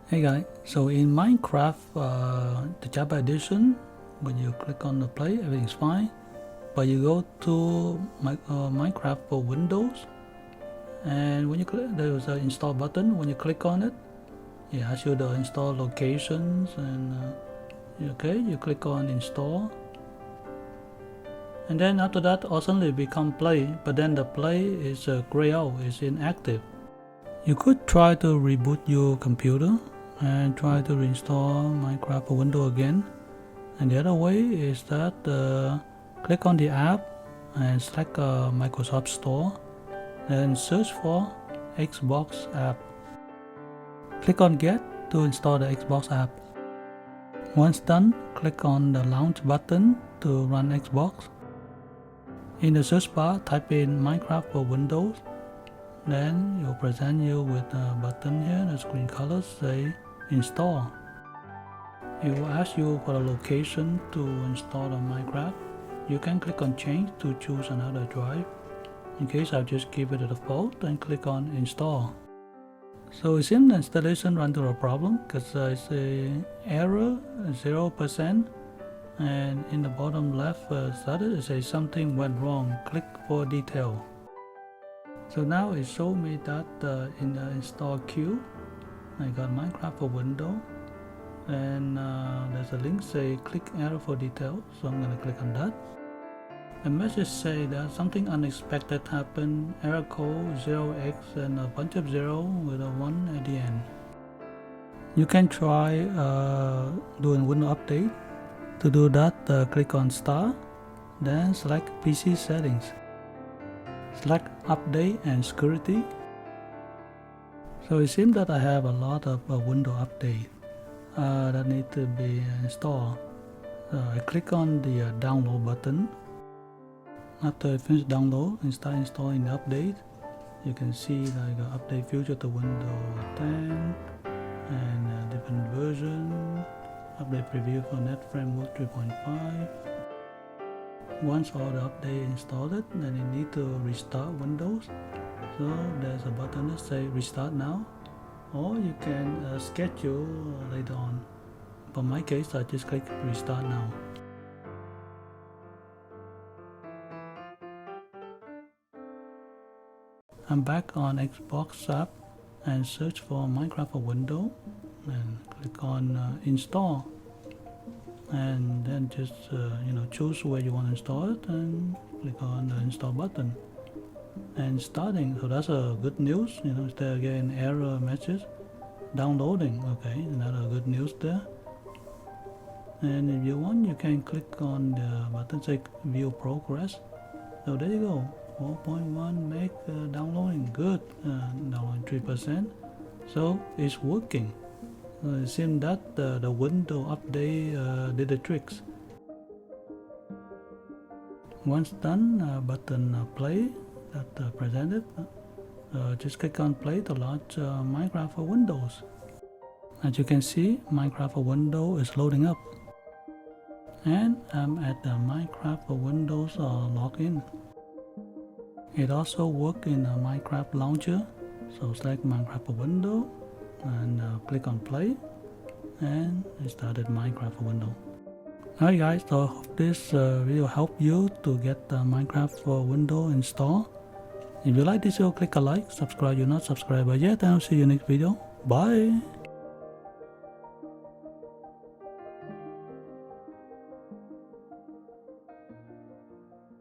Hey guys, so in Minecraft, the Java edition, when you click on the play, everything's fine. But you go to Minecraft for Windows, and when you click, there's an install button. When you click on it, it asks you the install locations, and okay, you click on install. And then after that, all suddenly it become play, but then the play is gray out, it's inactive. You could try to reboot your computer and try to reinstall Minecraft for Windows again. And the other way is that click on the app and select Microsoft Store, then search for Xbox app. Click on Get to install the Xbox app. Once done, click on the launch button to run Xbox. In the search bar, type in Minecraft for Windows. Then it will present you with a button here, the screen color say install. It will ask you for the location to install the Minecraft. You can click on change to choose another drive. In case, I'll just keep it at default and click on install. So it seems the installation ran into a problem because it's a error 0%, and in the bottom left side it says something went wrong, click for detail. So now it showed me that in the install queue I got Minecraft for Windows, and there's a link say click error for detail, so I'm going to click on that. The message say that something unexpected happened, error code 0x and a bunch of 0 with a 1 at the end. You can try doing Windows update. To do that, click on Start, then select PC settings. Select update and security. So it seems that I have a lot of Windows update that need to be installed. So I click on the download button. After I finish download and start installing the update, you can see like update future to Windows 10 and different version. Update preview for Net Framework 3.5. Once all the update installed, then you need to restart Windows. So there's a button that says restart now, or you can schedule later on. For my case, I just click restart now. I'm back on Xbox app and search for Minecraft for Windows and click on install, and then just choose where you want to install it and click on the install button and starting. So that's a good news, instead of getting error message downloading. Okay, another good news there. And if you want, you can click on the button say view progress. So there you go, 4.1 meg downloading, good, downloading 3%. So it's working. It seems that the Windows update did the tricks. Once done, button play that presented, just click on play to launch Minecraft for Windows. As you can see, Minecraft for Windows is loading up, and I'm at the Minecraft for Windows login. It also works in a Minecraft launcher, so select Minecraft for Windows and click on play, and it started Minecraft for Windows. Alright guys, so I hope this video helped you to get Minecraft for Windows installed. If you like this video, click a like, subscribe if you're not subscribed yet, and I'll see you next video. Bye!